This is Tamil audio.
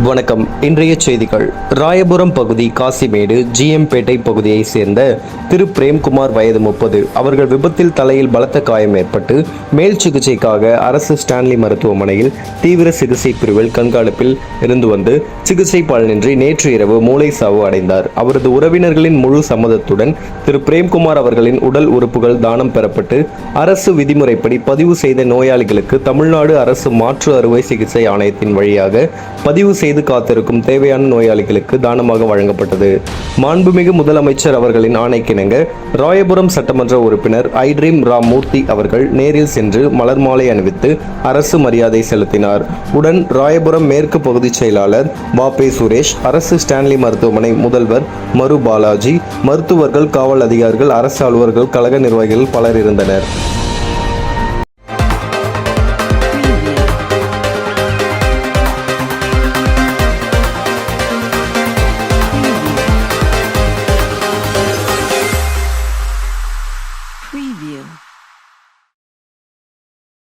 வணக்கம். இன்றைய செய்திகள். ராயபுரம் பகுதி காசிமேடு ஜிஎம்பேட்டை பகுதியை சேர்ந்த திரு பிரேம்குமார் வயது 30. அவர்கள் விபத்தில் தலையில் பலத்த காயம் ஏற்பட்டு மேல் சிகிச்சைக்காக அரசு ஸ்டான்லி மருத்துவமனையில் தீவிர சிகிச்சை பிரிவில் கண்காணிப்பில் இருந்து வந்து சிகிச்சை பலனின்றி நேற்று இரவு மூளை சாவு அடைந்தார். அவரது உறவினர்களின் முழு சம்மதத்துடன் திரு பிரேம்குமார் அவர்களின் உடல் உறுப்புகள் தானம் பெறப்பட்டு அரசு விதிமுறைப்படி பதிவு செய்த நோயாளிகளுக்கு தமிழ்நாடு அரசு மாற்று அறுவை சிகிச்சை ஆணையத்தின் வழியாக பதிவு செய்து காத்திருக்கும் தேவையான நோயாளிகளுக்கு தானமாக வழங்கப்பட்டது. மாண்புமிகு முதலமைச்சர் அவர்களின் ஆணைக்கிணங்க ராயபுரம் சட்டமன்ற உறுப்பினர் ஐட்ரீம் ராமூர்த்தி அவர்கள் நேரில் சென்று மலர் மாலை அணிவித்து அரசு மரியாதை செலுத்தினார். உடன் ராயபுரம் மேற்கு பகுதி செயலாளர் பாபே சுரேஷ், அரசு ஸ்டான்லி மருத்துவமனை முதல்வர் மரு பாலாஜி, மருத்துவர்கள், காவல் அதிகாரிகள், அரசு அலுவலர்கள், கழக நிர்வாகிகள் பலர் இருந்தனர்.